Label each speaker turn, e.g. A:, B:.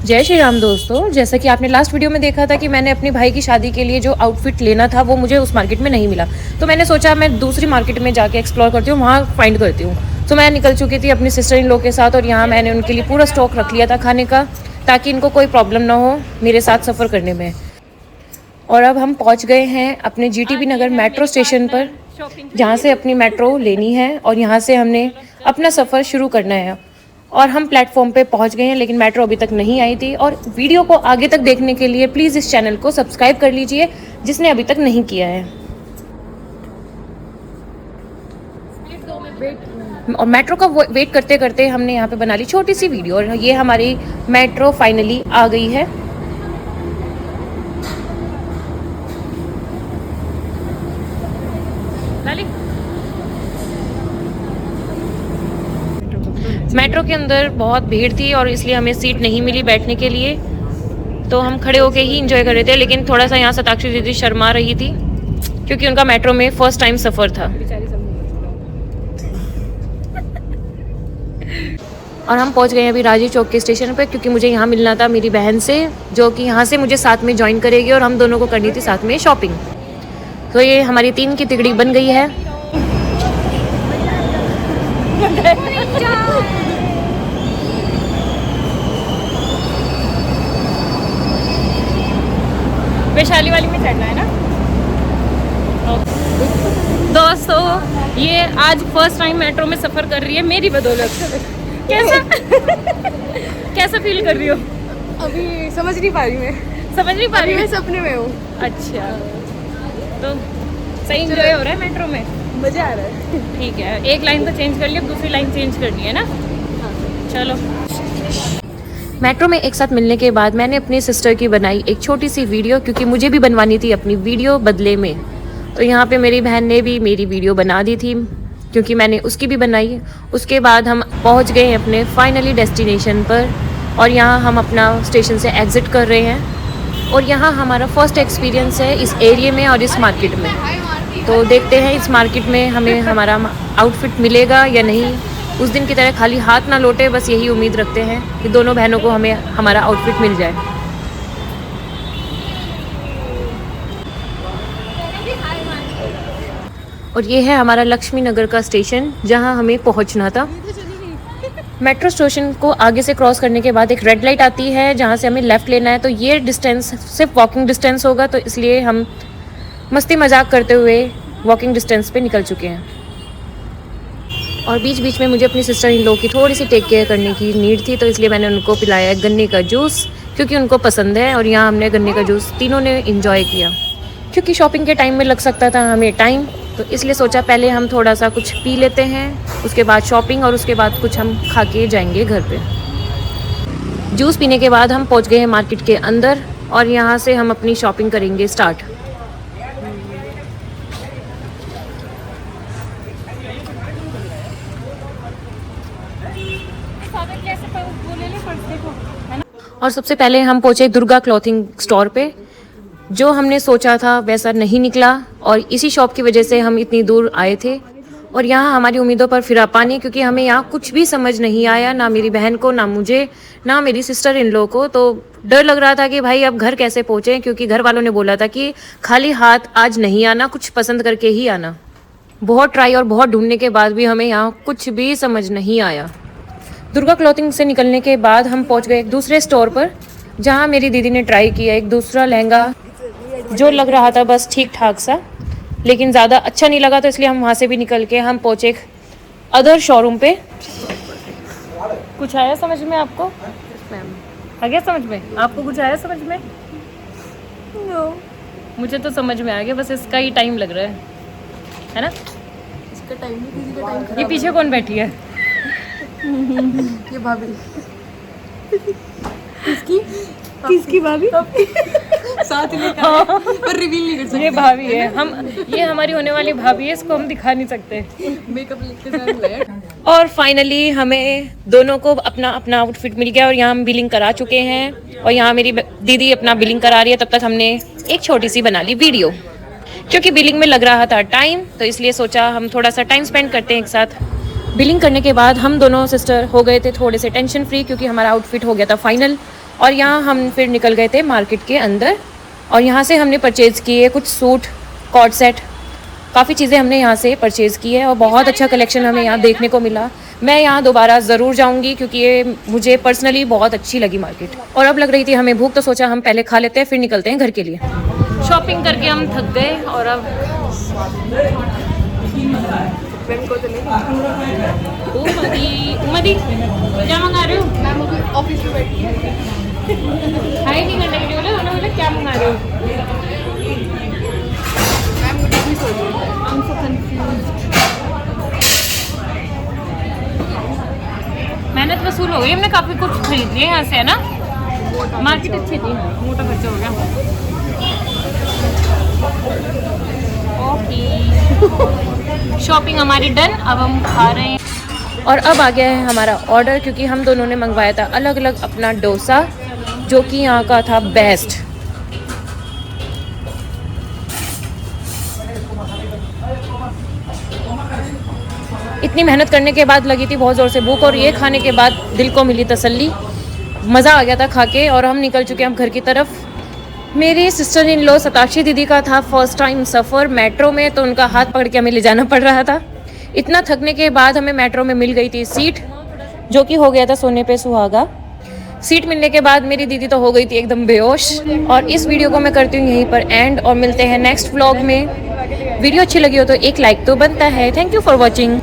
A: जय श्री राम दोस्तों। जैसा कि आपने लास्ट वीडियो में देखा था कि मैंने अपने भाई की शादी के लिए जो आउटफिट लेना था वो मुझे उस मार्केट में नहीं मिला, तो मैंने सोचा मैं दूसरी मार्केट में जाके एक्सप्लोर करती हूँ, वहाँ फाइंड करती हूँ। तो मैं निकल चुकी थी अपनी सिस्टर इन लॉ के साथ और यहाँ मैंने उनके लिए पूरा स्टॉक रख लिया था खाने का, ताकि इनको कोई प्रॉब्लम ना हो मेरे साथ सफ़र करने में। और अब हम पहुँच गए हैं अपने GTB नगर मेट्रो स्टेशन पर, जहाँ से अपनी मेट्रो लेनी है और यहाँ से हमने अपना सफ़र शुरू करना है। और हम प्लेटफॉर्म पे पहुंच गए हैं, लेकिन मेट्रो अभी तक नहीं आई थी। और वीडियो को आगे तक देखने के लिए प्लीज़ इस चैनल को सब्सक्राइब कर लीजिए, जिसने अभी तक नहीं किया है। और मेट्रो का वेट करते करते हमने यहाँ पे बना ली छोटी सी वीडियो, और ये हमारी मेट्रो फाइनली आ गई है। मेट्रो के अंदर बहुत भीड़ थी और इसलिए हमें सीट नहीं मिली बैठने के लिए, तो हम खड़े होके ही एंजॉय कर रहे थे। लेकिन थोड़ा सा यहाँ शताक्षी दीदी शर्मा रही थी क्योंकि उनका मेट्रो में फर्स्ट टाइम सफ़र था। और हम पहुँच गए अभी राजीव चौक के स्टेशन पर, क्योंकि मुझे यहाँ मिलना था मेरी बहन से, जो कि यहाँ से मुझे साथ में ज्वाइन करेगी और हम दोनों को करनी थी साथ में शॉपिंग। तो ये हमारी 3 की तिगड़ी बन गई है। वैशाली वाली में चढ़ना है ना दोस्तों। ये आज फर्स्ट टाइम मेट्रो में सफ़र कर रही है मेरी बदौलत। कैसा कैसा फील कर रही हो?
B: अभी समझ नहीं पा रही मैं सपने में हूँ।
A: अच्छा, तो सही एंजॉय हो रहा है मेट्रो में?
B: मज़ा आ रहा है।
A: ठीक है, एक लाइन तो चेंज कर ली, अब दूसरी लाइन चेंज करनी है ना। चलो। मेट्रो में एक साथ मिलने के बाद मैंने अपनी सिस्टर की बनाई एक छोटी सी वीडियो, क्योंकि मुझे भी बनवानी थी अपनी वीडियो बदले में। तो यहाँ पे मेरी बहन ने भी मेरी वीडियो बना दी थी, क्योंकि मैंने उसकी भी बनाई। उसके बाद हम पहुँच गए अपने फाइनली डेस्टिनेशन पर, और यहाँ हम अपना स्टेशन से एग्ज़िट कर रहे हैं। और यहाँ हमारा फर्स्ट एक्सपीरियंस है इस एरिया में और इस मार्केट में। तो देखते हैं इस मार्केट में हमें हमारा आउटफिट मिलेगा या नहीं। उस दिन की तरह खाली हाथ ना लौटे, बस यही उम्मीद रखते हैं कि दोनों बहनों को हमें हमारा आउटफिट मिल जाए। और ये है हमारा लक्ष्मी नगर का स्टेशन, जहां हमें पहुंचना था। मेट्रो स्टेशन को आगे से क्रॉस करने के बाद एक रेड लाइट आती है, जहां से हमें लेफ़्ट लेना है। तो ये डिस्टेंस सिर्फ वॉकिंग डिस्टेंस होगा, तो इसलिए हम मस्ती मजाक करते हुए वॉकिंग डिस्टेंस पे निकल चुके हैं। और बीच बीच में मुझे अपनी सिस्टर इन लॉ की थोड़ी सी टेक केयर करने की नीड थी, तो इसलिए मैंने उनको पिलाया गन्ने का जूस, क्योंकि उनको पसंद है। और यहाँ हमने गन्ने का जूस तीनों ने इंजॉय किया, क्योंकि शॉपिंग के टाइम में लग सकता था हमें टाइम, तो इसलिए सोचा पहले हम थोड़ा सा कुछ पी लेते हैं, उसके बाद शॉपिंग, और उसके बाद कुछ हम खा के जाएंगे घर पे। जूस पीने के बाद हम पहुँच गए हैं मार्केट के अंदर, और यहाँ से हम अपनी शॉपिंग करेंगे स्टार्ट। और सबसे पहले हम पहुंचे दुर्गा क्लॉथिंग स्टोर पे। जो हमने सोचा था वैसा नहीं निकला, और इसी शॉप की वजह से हम इतनी दूर आए थे। और यहाँ हमारी उम्मीदों पर फिरा पानी, क्योंकि हमें यहाँ कुछ भी समझ नहीं आया, ना मेरी बहन को, ना मुझे, ना मेरी सिस्टर इन लॉ को। तो डर लग रहा था कि भाई अब घर कैसे पहुँचें, क्योंकि घर वालों ने बोला था कि खाली हाथ आज नहीं आना, कुछ पसंद करके ही आना। बहुत ट्राई और बहुत ढूंढने के बाद भी हमें यहाँ कुछ भी समझ नहीं आया। दुर्गा क्लॉथिंग से निकलने के बाद हम पहुंच गए एक दूसरे स्टोर पर, जहां मेरी दीदी ने ट्राई किया एक दूसरा लहंगा, जो लग रहा था बस ठीक ठाक सा, लेकिन ज़्यादा अच्छा नहीं लगा। तो इसलिए हम वहां से भी निकल के हम पहुंचे एक अदर शोरूम पे। कुछ आया समझ में आपको? आ गया समझ में? आपको कुछ आया समझ में?
B: नो,
A: मुझे तो समझ में आ गया, बस इसका ही टाइम लग रहा है ना?
B: इसका टाइम नहीं, किसी का टाइम।
A: ये पीछे कौन बैठी है?
B: ये भाभी। किसकी भाभी? साथ में पर रिवील नहीं कर सकते।
A: ये भाभी है, ये हमारी होने वाली भाभी है, इसको हम दिखा नहीं सकते।
B: मेकअप लिखते साथ।
A: और फाइनली हमें दोनों को अपना अपना आउटफिट मिल गया, और यहाँ हम बिलिंग करा चुके हैं। और यहाँ मेरी दीदी अपना बिलिंग करा रही है, तब तक हमने एक छोटी सी बना ली वीडियो, क्योंकि बिलिंग में लग रहा था टाइम, तो इसलिए सोचा हम थोड़ा सा टाइम स्पेंड करते हैं एक साथ। बिलिंग करने के बाद हम दोनों सिस्टर हो गए थे थोड़े से टेंशन फ्री, क्योंकि हमारा आउटफिट हो गया था फाइनल। और यहाँ हम फिर निकल गए थे मार्केट के अंदर और यहाँ से हमने परचेज़ किए कुछ सूट, कॉर्ड सेट, काफ़ी चीज़ें हमने यहाँ से परचेज़ की है और बहुत अच्छा कलेक्शन हमें यहाँ देखने को मिला। मैं यहाँ दोबारा ज़रूर जाऊँगी क्योंकि ये मुझे पर्सनली बहुत अच्छी लगी मार्केट। और अब लग रही थी हमें भूख, तो सोचा हम पहले खा लेते हैं फिर निकलते हैं घर के लिए। शॉपिंग करके हम थक गए और अब उमदी क्या मंगा रहे हो? मैम ऑफिस में बैठी है, हाय नहीं करने के लिए बोले, बोले क्या मंगा रहे हो? मैम मुझे भी सोच रही हूँ, आई एम सो कंफ्यूज्ड। मेहनत वसूल हो गई, हमने काफ़ी कुछ खरीद लिया यहाँ से, है ना? मार्केट अच्छी थी, मोटा खर्चा हो गया। ओके शॉपिंग हमारी डन, अब हम खा रहे हैं। और अब आ गया है हमारा ऑर्डर क्योंकि हम दोनों ने मंगवाया था अलग अलग अपना डोसा जो कि यहाँ का था बेस्ट। इतनी मेहनत करने के बाद लगी थी बहुत ज़ोर से भूख और ये खाने के बाद दिल को मिली तसल्ली, मज़ा आ गया था खा के। और हम निकल चुके हैं अब घर की तरफ। मेरी सिस्टर इन लॉ सताक्षी दीदी का था फर्स्ट टाइम सफ़र मेट्रो में, तो उनका हाथ पकड़ के हमें ले जाना पड़ रहा था। इतना थकने के बाद हमें मेट्रो में मिल गई थी सीट, जो कि हो गया था सोने पे सुहागा। सीट मिलने के बाद मेरी दीदी तो हो गई थी एकदम बेहोश। और इस वीडियो को मैं करती हूँ यहीं पर एंड और मिलते हैं नेक्स्ट व्लॉग में। वीडियो अच्छी लगी हो तो एक लाइक तो बनता है। Thank you for watching.